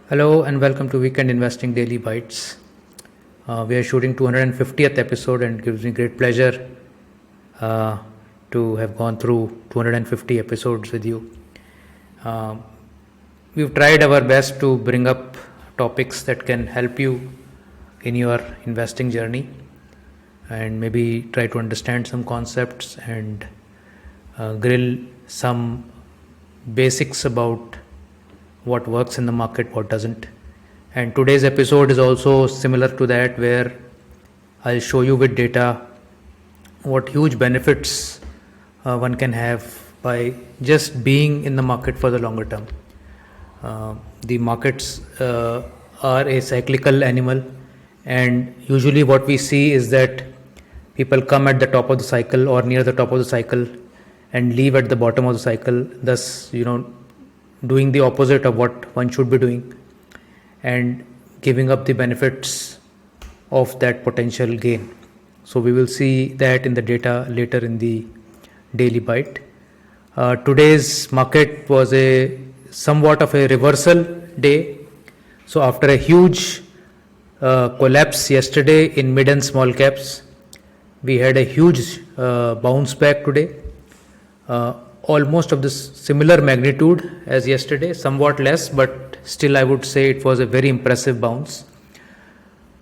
Hello and welcome to Weekend Investing Daily Bytes. We are shooting 250th episode and it gives me great pleasure to have gone through 250 episodes with you. We've tried our best to bring up topics that can help you in your investing journey and maybe try to understand some concepts and grill some basics about what works in the market, what doesn't. And today's episode is also similar to that, where I'll show you with data what huge benefits one can have by just being in the market for the longer term. The markets are a cyclical animal, and usually what we see is that people come at the top of the cycle or near the top of the cycle and leave at the bottom of the cycle, thus doing the opposite of what one should be doing and giving up the benefits of that potential gain. So we will see that in the data later in the daily bite. Today's market was somewhat of a reversal day. So after a huge collapse yesterday in mid and small caps, we had a huge bounce back today. Almost of this similar magnitude as yesterday, somewhat less, but still I would say it was a very impressive bounce.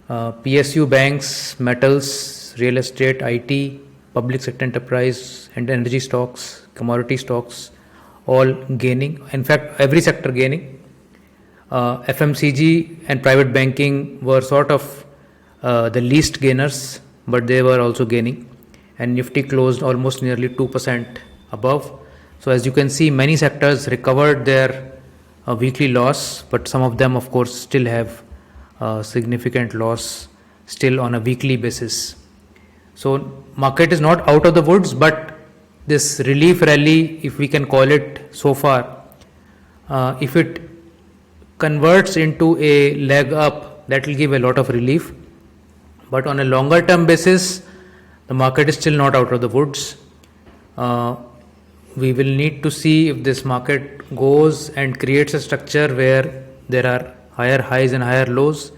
PSU banks, metals, real estate, IT, public sector enterprise and energy stocks, commodity stocks, all gaining. In fact, every sector gaining. FMCG and private banking were sort of the least gainers, but they were also gaining. And Nifty closed almost nearly 2% above. So as you can see, many sectors recovered their weekly loss, but some of them, of course, still have significant loss still on a weekly basis. So market is not out of the woods, but this relief rally, if we can call it so far, if it converts into a leg up, that will give a lot of relief. But on a longer term basis, the market is still not out of the woods. We will need to see if this market goes and creates a structure where there are higher highs and higher lows.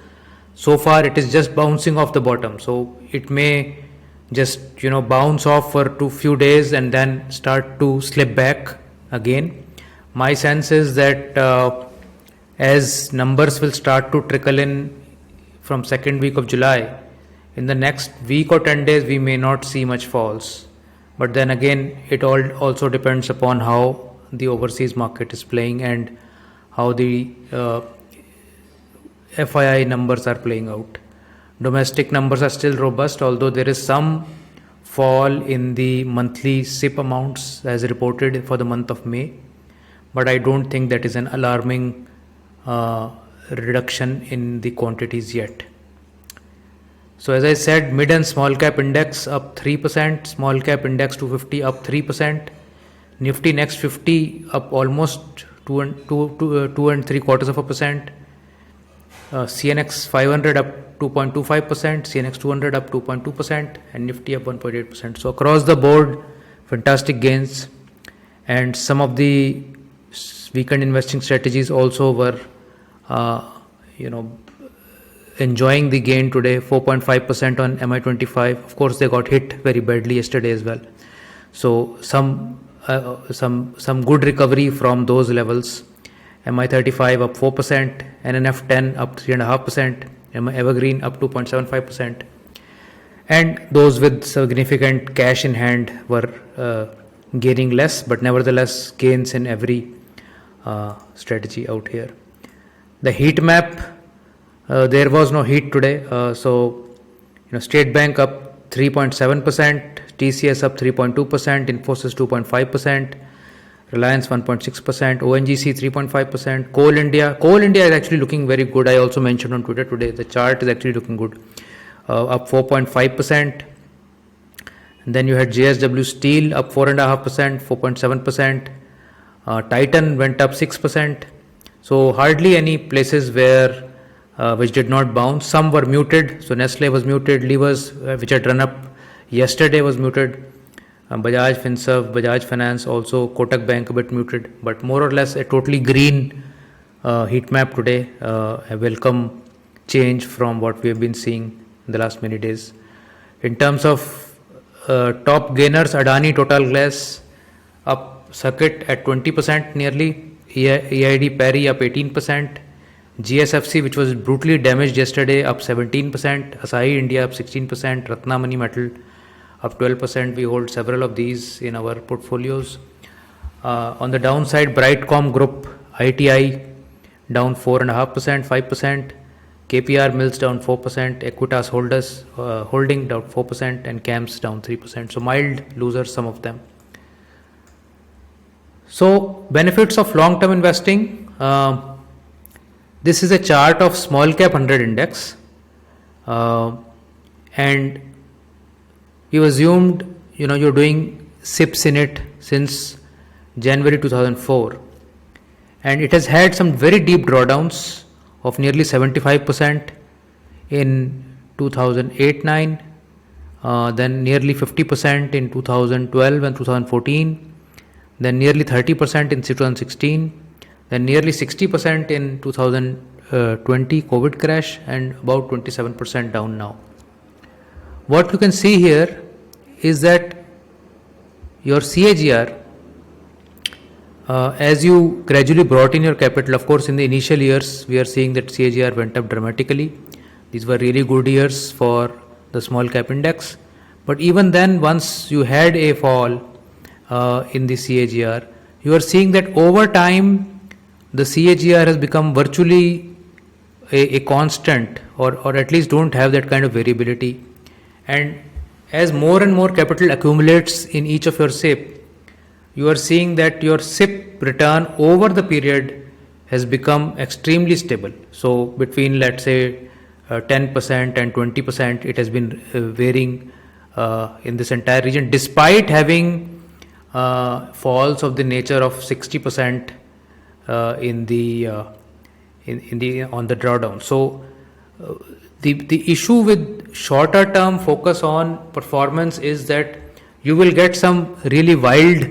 So far it is just bouncing off the bottom, so it may just bounce off for few days and then start to slip back again. My sense is that as numbers will start to trickle in from second week of July, in the next week or 10 days we may not see much falls. But then again, it all also depends upon how the overseas market is playing and how the FII numbers are playing out. Domestic numbers are still robust, although there is some fall in the monthly SIP amounts as reported for the month of May. But I don't think that is an alarming reduction in the quantities yet. So as I said, mid and small cap index up 3%, small cap index 250 up 3%, Nifty next 50 up almost 2.75%, CNX 500 up 2.25%, CNX 200 up 2.2%, and Nifty up 1.8%. So across the board, fantastic gains, and some of the weekend investing strategies also were, enjoying the gain today. 4.5% on MI25. Of course, they got hit very badly yesterday as well. So some good recovery from those levels. MI35 up 4%, NNF10 up 3.5%, EverGreen up 2.75%, and those with significant cash in hand were gaining less, but nevertheless gains in every strategy out here. The heat map. There was no heat today, State Bank up 3.7%, TCS up 3.2%, Infosys 2.5%, Reliance 1.6%, ONGC 3.5%, Coal India is actually looking very good. I also mentioned on Twitter today, the chart is actually looking good, up 4.5%. And then you had JSW Steel up 4.5%, 4.7%. Titan went up 6%. So hardly any places where which did not bounce. Some were muted. So Nestle was muted. Levers, which had run up yesterday, was muted. Bajaj Finserv, Bajaj Finance, also Kotak Bank a bit muted, but more or less a totally green heat map today, a welcome change from what we have been seeing in the last many days. In terms of top gainers, Adani Total Glass up circuit at 20% nearly, EID Parry up 18%, GSFC, which was brutally damaged yesterday, up 17%, Asahi India up 16%, Ratnamani Metal up 12%. We hold several of these in our portfolios. On the downside, Brightcom Group, ITI down 4.5%, 5%, KPR Mills down 4%, Equitas Holding down 4%, and CAMS down 3%. So mild losers, some of them. So benefits of long-term investing. This is a chart of small cap 100 index, and you assumed you're doing SIPs in it since January 2004, and it has had some very deep drawdowns of nearly 75% in 2008-9, then nearly 50% in 2012 and 2014, then nearly 30% in 2016, then nearly 60% in 2020 COVID crash, and about 27% down now. What you can see here is that your CAGR, as you gradually brought in your capital, of course in the initial years we are seeing that CAGR went up dramatically. These were really good years for the small cap index, but even then, once you had a fall in the CAGR, you are seeing that over time the CAGR has become virtually a constant, or at least don't have that kind of variability. And as more and more capital accumulates in each of your SIP, you are seeing that your SIP return over the period has become extremely stable. So between, let's say, 10% and 20%, it has been varying in this entire region, despite having falls of the nature of 60% on the drawdown. So the issue with shorter term focus on performance is that you will get some really wild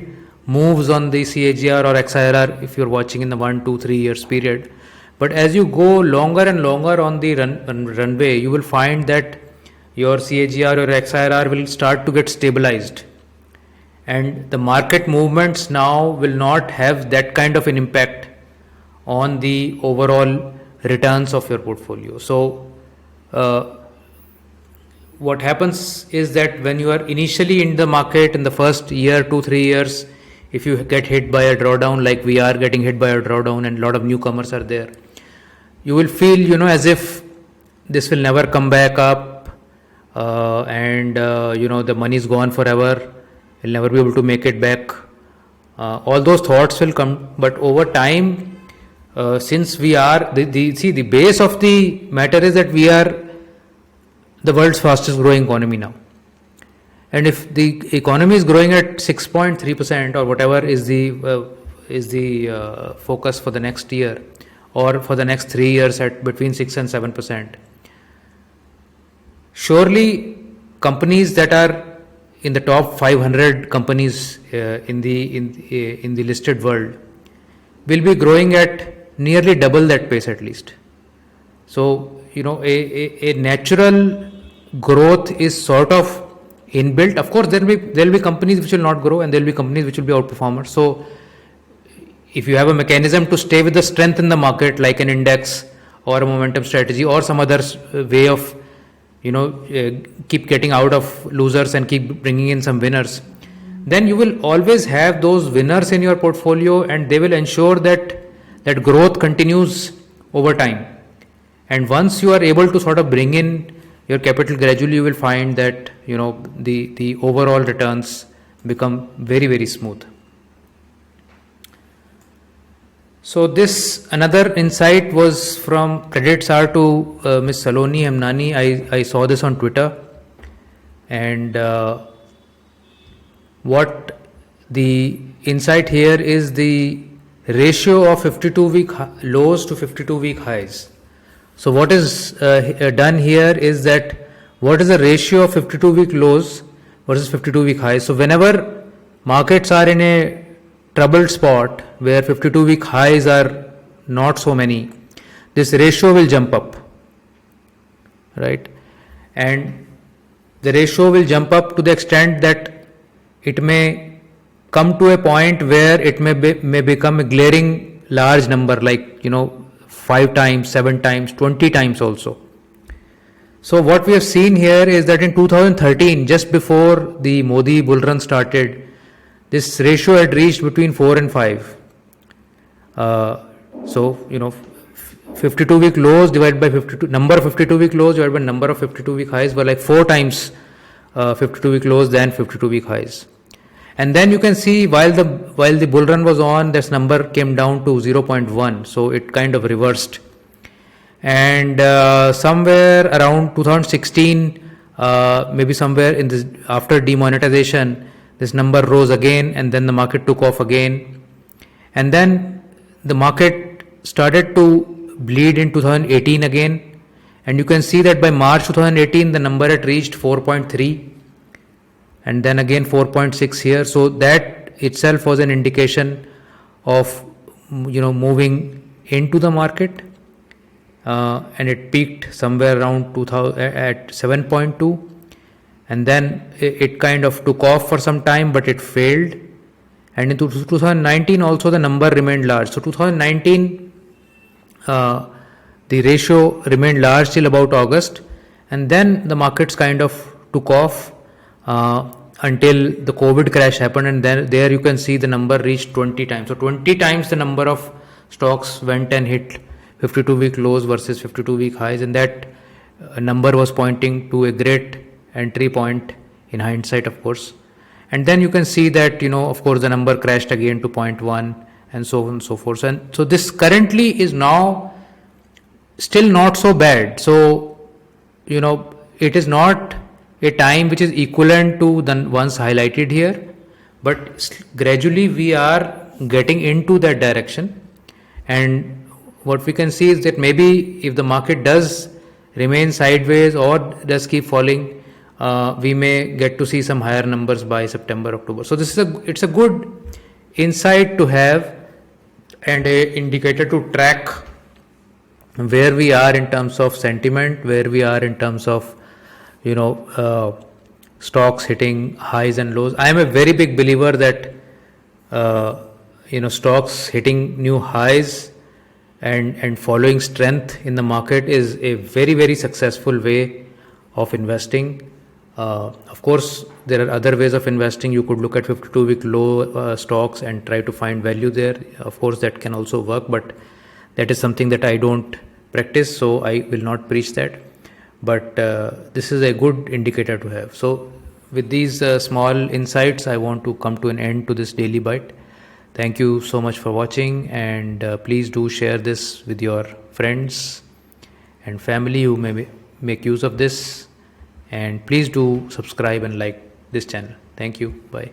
moves on the CAGR or XIRR if you're watching in the 1, 2, 3 years period. But as you go longer and longer on the runway, you will find that your CAGR or XIRR will start to get stabilized, and the market movements now will not have that kind of an impact on the overall returns of your portfolio. So what happens is that when you are initially in the market in the first year, 2, 3 years, if you get hit by a drawdown like we are getting hit by a drawdown and a lot of newcomers are there, you will feel as if this will never come back up, and the money is gone forever, you'll never be able to make it back. All those thoughts will come, but over time, since we are the base of the matter is that we are the world's fastest growing economy now, and if the economy is growing at 6.3% or whatever is the focus for the next year or for the next 3 years at between 6 and 7%, surely companies that are in the top 500 companies in the listed world will be growing at nearly double that pace at least. So a natural growth is sort of inbuilt. Of course, there will be companies which will not grow, and there will be companies which will be outperformers. So if you have a mechanism to stay with the strength in the market, like an index or a momentum strategy or some other way of keep getting out of losers and keep bringing in some winners, then you will always have those winners in your portfolio, and they will ensure that growth continues over time. And once you are able to sort of bring in your capital gradually, you will find that the overall returns become very, very smooth. So this another insight was from credits are to Ms. Saloni Hemnani. I saw this on Twitter, and what the insight here is the ratio of 52-week lows to 52-week highs. So what is done here is that what is the ratio of 52-week lows versus 52-week highs. So whenever markets are in a troubled spot where 52-week highs are not so many, this ratio will jump up, right? And the ratio will jump up to the extent that it may come to a point where it may become a glaring large number, like 5 times, 7 times, 20 times also. So what we have seen here is that in 2013, just before the Modi bull run started, this ratio had reached between 4 and 5. 52-week lows divided by number of 52-week lows divided by number of 52-week highs were like 4 times 52-week lows than 52-week highs. And then you can see while the bull run was on, this number came down to 0.1. So it kind of reversed. And somewhere around 2016, maybe somewhere in this, after demonetization, this number rose again, and then the market took off again. And then the market started to bleed in 2018 again. And you can see that by March 2018, the number had reached 4.3. And then again 4.6 here. So that itself was an indication of moving into the market, and it peaked somewhere around 2000 at 7.2, and then it kind of took off for some time, but it failed. And in 2019 also the number remained large. So 2019 the ratio remained large till about August, and then the markets kind of took off until the COVID crash happened, and then there you can see the number reached 20 times. So 20 times the number of stocks went and hit 52-week lows versus 52-week highs, and that number was pointing to a great entry point in hindsight, of course. And then you can see that of course the number crashed again to 0.1 and so on and so forth. And so this currently is now still not so bad. So it is not a time which is equivalent to the ones highlighted here, but gradually we are getting into that direction. And what we can see is that maybe if the market does remain sideways or does keep falling, we may get to see some higher numbers by September, October. So this is it's a good insight to have and a indicator to track where we are in terms of sentiment, where we are in terms of stocks hitting highs and lows. I am a very big believer that stocks hitting new highs and following strength in the market is a very, very successful way of investing. Of course, there are other ways of investing. You could look at 52-week low stocks and try to find value there. Of course, that can also work, but that is something that I don't practice, so I will not preach that. But this is a good indicator to have. So with these small insights, I want to come to an end to this daily bite. Thank you so much for watching, and please do share this with your friends and family who may make use of this, and please do subscribe and like this channel. Thank you. Bye.